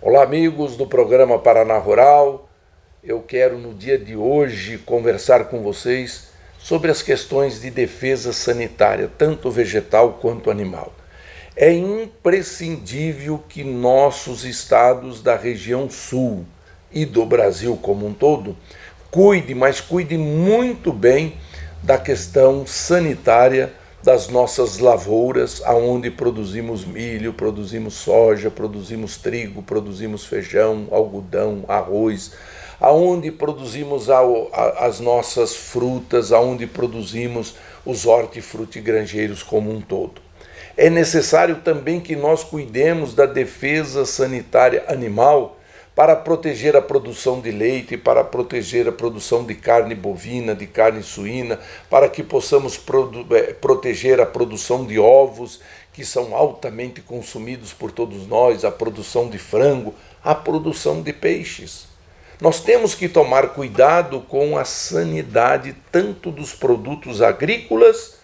Olá, amigos do programa Paraná Rural. Eu quero no dia de hoje conversar com vocês sobre as questões de defesa sanitária, tanto vegetal quanto animal. É imprescindível que nossos estados da região sul e do Brasil como um todo cuidem muito bem da questão sanitária das nossas lavouras, aonde produzimos milho, produzimos soja, produzimos trigo, produzimos feijão, algodão, arroz, aonde produzimos as nossas frutas, aonde produzimos os hortifrutigranjeiros como um todo. É necessário também que nós cuidemos da defesa sanitária animal para proteger a produção de leite, para proteger a produção de carne bovina, de carne suína, para que possamos proteger a produção de ovos, que são altamente consumidos por todos nós, a produção de frango, a produção de peixes. Nós temos que tomar cuidado com a sanidade tanto dos produtos agrícolas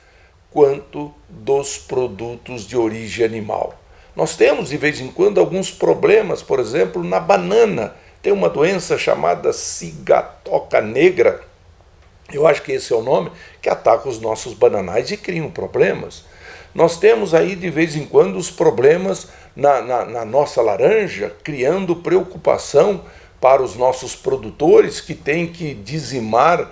quanto dos produtos de origem animal. Nós temos, de vez em quando, alguns problemas, por exemplo, na banana. Tem uma doença chamada cigatoca negra, eu acho que esse é o nome, que ataca os nossos bananais e criam problemas. Nós temos aí, de vez em quando, os problemas na nossa laranja, criando preocupação para os nossos produtores que têm que dizimar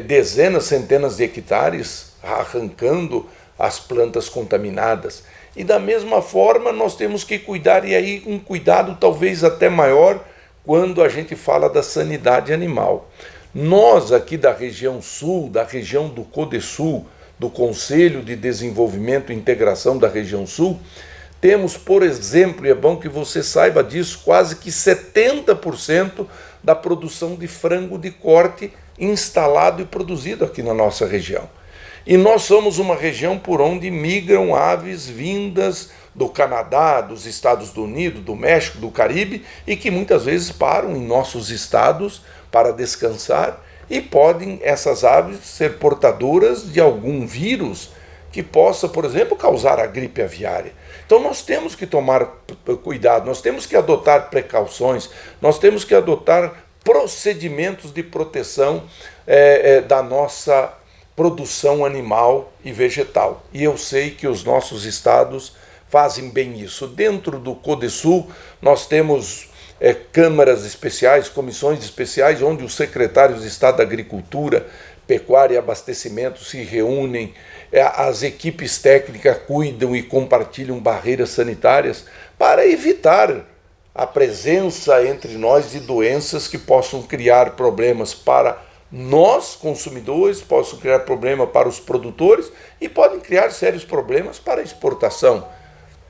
dezenas, centenas de hectares, arrancando as plantas contaminadas. E da mesma forma nós temos que cuidar, e aí um cuidado talvez até maior, quando a gente fala da sanidade animal. Nós aqui da região sul, da região do CODESUL, do Conselho de Desenvolvimento e Integração da região sul, temos, por exemplo, e é bom que você saiba disso, quase que 70% da produção de frango de corte instalado e produzido aqui na nossa região. E nós somos uma região por onde migram aves vindas do Canadá, dos Estados Unidos, do México, do Caribe, e que muitas vezes param em nossos estados para descansar, e podem essas aves ser portadoras de algum vírus que possa, por exemplo, causar a gripe aviária. Então nós temos que tomar cuidado, nós temos que adotar precauções, nós temos que adotar procedimentos de proteção da nossa produção animal e vegetal. E eu sei que os nossos estados fazem bem isso. Dentro do CODESUL nós temos câmaras especiais, comissões especiais, onde os secretários de Estado da Agricultura, Pecuária e Abastecimento se reúnem, as equipes técnicas cuidam e compartilham barreiras sanitárias para evitar a presença entre nós de doenças que possam criar problemas para nós, consumidores, possam criar problema para os produtores e podem criar sérios problemas para a exportação.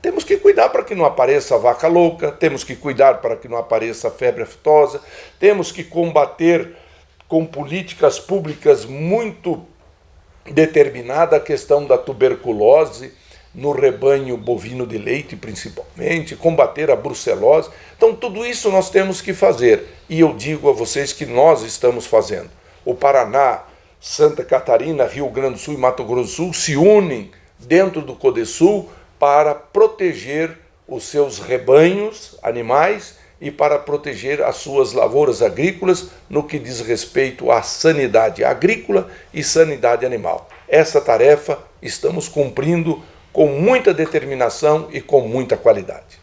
Temos que cuidar para que não apareça a vaca louca, temos que cuidar para que não apareça a febre aftosa, temos que combater com políticas públicas muito determinadas a questão da tuberculose no rebanho bovino de leite, principalmente, combater a brucelose. Então, tudo isso nós temos que fazer. E eu digo a vocês que nós estamos fazendo. O Paraná, Santa Catarina, Rio Grande do Sul e Mato Grosso do Sul se unem dentro do CODESUL para proteger os seus rebanhos animais e para proteger as suas lavouras agrícolas no que diz respeito à sanidade agrícola e sanidade animal. Essa tarefa estamos cumprindo com muita determinação e com muita qualidade.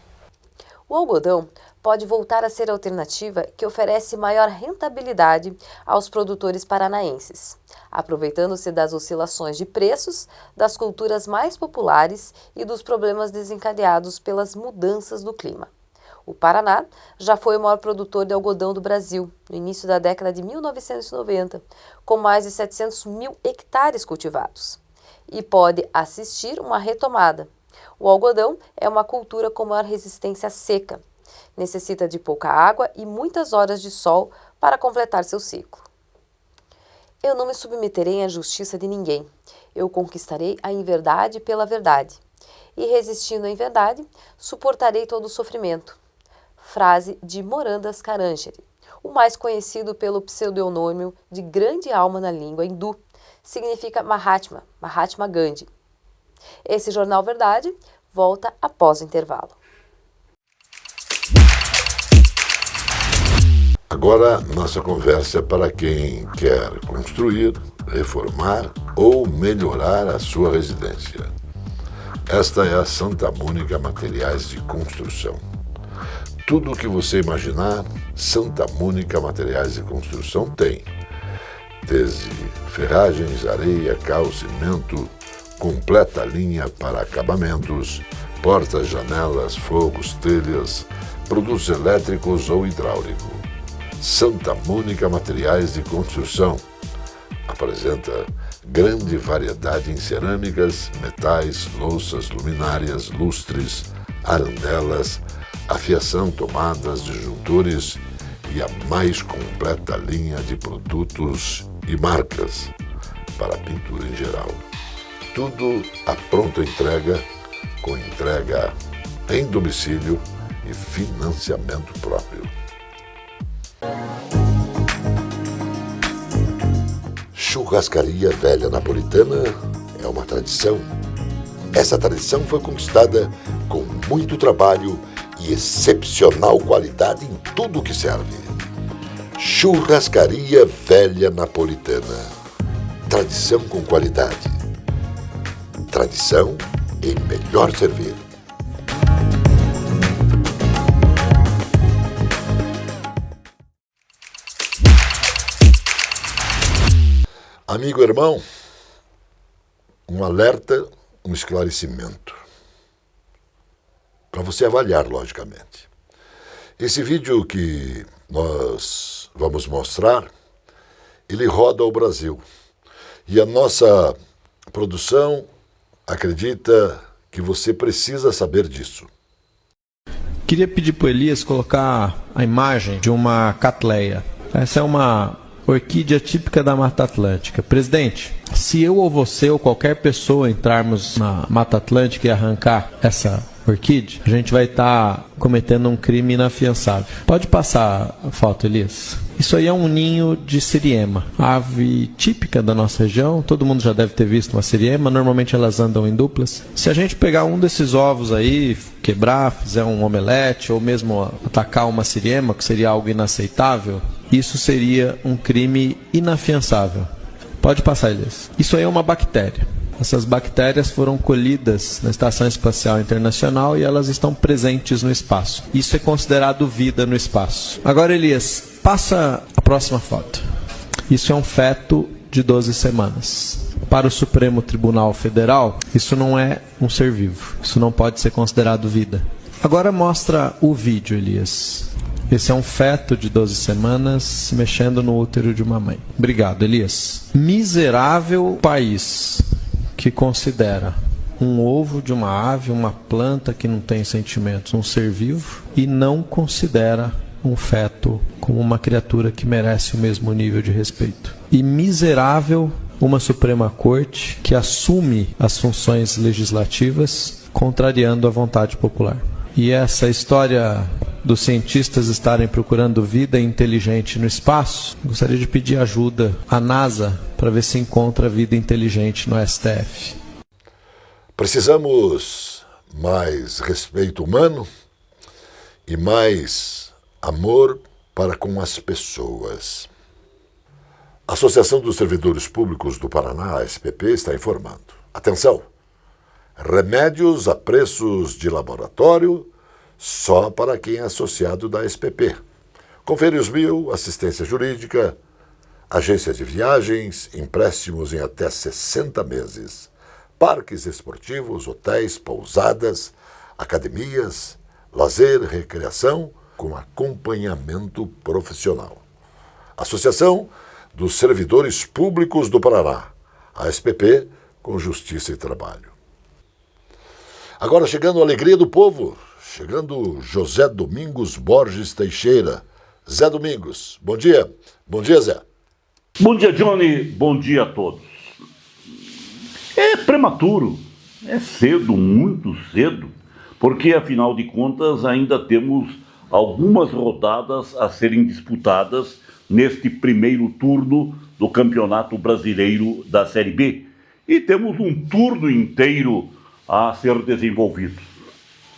O algodão pode voltar a ser a alternativa que oferece maior rentabilidade aos produtores paranaenses, aproveitando-se das oscilações de preços, das culturas mais populares e dos problemas desencadeados pelas mudanças do clima. O Paraná já foi o maior produtor de algodão do Brasil, no início da década de 1990, com mais de 700 mil hectares cultivados, e pode assistir uma retomada. O algodão é uma cultura com maior resistência à seca, necessita de pouca água e muitas horas de sol para completar seu ciclo. Eu não me submeterei à justiça de ninguém, eu conquistarei a inverdade pela verdade, e resistindo à inverdade, suportarei todo o sofrimento. Frase de Morandas Karanjeri, o mais conhecido pelo pseudonônimo de grande alma na língua hindu, significa Mahatma Gandhi. Esse Jornal Verdade volta após o intervalo. Agora, nossa conversa é para quem quer construir, reformar ou melhorar a sua residência. Esta é a Santa Mônica Materiais de Construção. Tudo o que você imaginar, Santa Mônica Materiais de Construção tem. Desde ferragens, areia, cal, cimento, completa linha para acabamentos, portas, janelas, fogos, telhas, produtos elétricos ou hidráulicos. Santa Mônica Materiais de Construção apresenta grande variedade em cerâmicas, metais, louças, luminárias, lustres, arandelas, afiação, tomadas, disjuntores e a mais completa linha de produtos e marcas para pintura em geral. Tudo à pronta entrega, com entrega em domicílio e financiamento próprio. Churrascaria Velha Napolitana é uma tradição. Essa tradição foi conquistada com muito trabalho e excepcional qualidade em tudo que serve. Churrascaria Velha Napolitana. Tradição com qualidade. Tradição em melhor servir. Amigo irmão, um alerta, um esclarecimento. Para você avaliar, logicamente. Esse vídeo que nós vamos mostrar, ele roda o Brasil. E a nossa produção acredita que você precisa saber disso. Queria pedir para o Elias colocar a imagem de uma catleia. Essa é uma orquídea típica da Mata Atlântica. Presidente, se eu ou você ou qualquer pessoa entrarmos na Mata Atlântica e arrancar essa orquídea, a gente vai estar cometendo um crime inafiançável. Pode passar a foto, Elias? Isso aí é um ninho de siriema, ave típica da nossa região. Todo mundo já deve ter visto uma siriema. Normalmente elas andam em duplas. Se a gente pegar um desses ovos aí, quebrar, fizer um omelete ou mesmo atacar uma siriema, que seria algo inaceitável, isso seria um crime inafiançável. Pode passar, Elias. Isso aí é uma bactéria. Essas bactérias foram colhidas na Estação Espacial Internacional e elas estão presentes no espaço. Isso é considerado vida no espaço. Agora, Elias, passa a próxima foto. Isso é um feto de 12 semanas. Para o Supremo Tribunal Federal, isso não é um ser vivo. Isso não pode ser considerado vida. Agora mostra o vídeo, Elias. Esse é um feto de 12 semanas se mexendo no útero de uma mãe. Obrigado, Elias. Miserável país que considera um ovo de uma ave, uma planta que não tem sentimentos, um ser vivo, e não considera um feto como uma criatura que merece o mesmo nível de respeito. E miserável uma Suprema Corte que assume as funções legislativas contrariando a vontade popular. E essa história dos cientistas estarem procurando vida inteligente no espaço, gostaria de pedir ajuda à NASA para ver se encontra vida inteligente no STF. Precisamos mais respeito humano e mais amor para com as pessoas. A Associação dos Servidores Públicos do Paraná, a SPP, está informando. Atenção! Remédios a preços de laboratório só para quem é associado da SPP. Convênios 1000, assistência jurídica, agência de viagens, empréstimos em até 60 meses, parques esportivos, hotéis, pousadas, academias, lazer, recreação, com acompanhamento profissional. Associação dos Servidores Públicos do Paraná, a SPP, com Justiça e Trabalho. Agora chegando a alegria do povo, chegando José Domingos Borges Teixeira. Zé Domingos, bom dia. Bom dia, Zé. Bom dia, Johnny. Bom dia a todos. É prematuro, é cedo, muito cedo, porque afinal de contas ainda temos algumas rodadas a serem disputadas neste primeiro turno do Campeonato Brasileiro da Série B. E temos um turno inteiro a ser desenvolvido.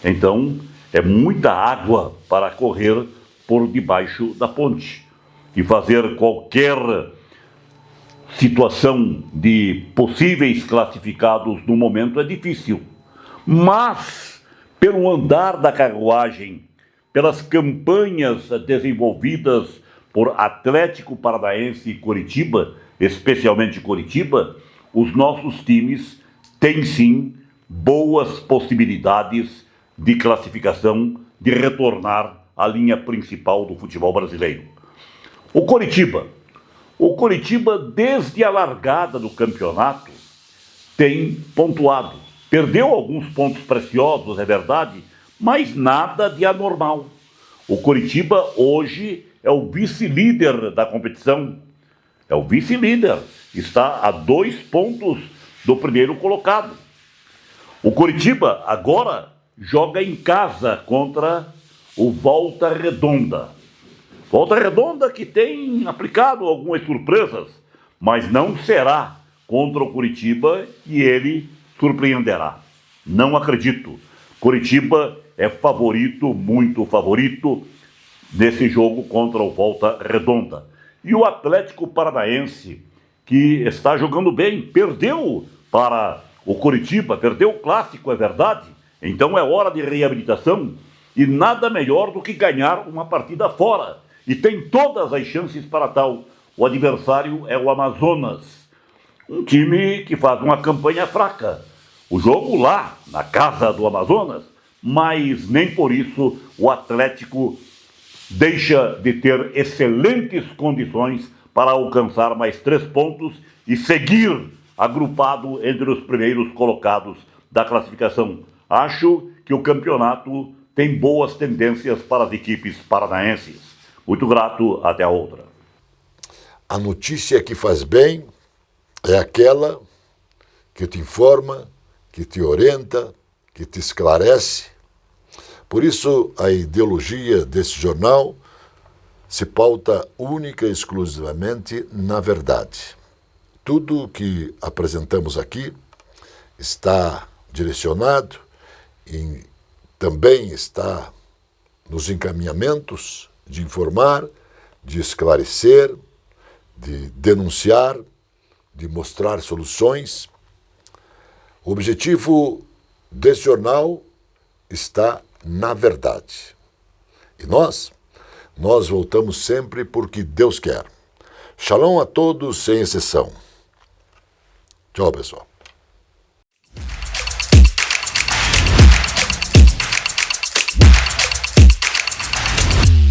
Então, é muita água para correr por debaixo da ponte. E fazer qualquer situação de possíveis classificados no momento é difícil. Mas, pelo andar da carruagem, pelas campanhas desenvolvidas por Atlético Paranaense e Coritiba, especialmente Coritiba, os nossos times têm sim boas possibilidades de classificação, de retornar à linha principal do futebol brasileiro. O Coritiba, desde a largada do campeonato, tem pontuado. Perdeu alguns pontos preciosos, é verdade, mas nada de anormal. O Coritiba hoje é o vice-líder da competição. É o vice-líder. Está a 2 pontos do primeiro colocado. O Coritiba agora joga em casa contra o Volta Redonda. Volta Redonda que tem aplicado algumas surpresas, mas não será contra o Coritiba e ele surpreenderá. Não acredito. Coritiba é favorito, muito favorito, nesse jogo contra o Volta Redonda. E o Atlético Paranaense, que está jogando bem, perdeu para o Coritiba, perdeu o clássico, é verdade. Então é hora de reabilitação e nada melhor do que ganhar uma partida fora. E tem todas as chances para tal. O adversário é o Amazonas, um time que faz uma campanha fraca. O jogo lá, na casa do Amazonas, mas nem por isso o Atlético deixa de ter excelentes condições para alcançar mais 3 pontos e seguir agrupado entre os primeiros colocados da classificação. Acho que o campeonato tem boas tendências para as equipes paranaenses. Muito grato, até a outra. A notícia que faz bem é aquela que te informa, que te orienta, que te esclarece. Por isso, a ideologia desse jornal se pauta única e exclusivamente na verdade. Tudo o que apresentamos aqui está direcionado e também está nos encaminhamentos de informar, de esclarecer, de denunciar, de mostrar soluções. O objetivo desse jornal está na verdade. E nós voltamos sempre porque Deus quer. Shalom a todos, sem exceção. Tchau, pessoal.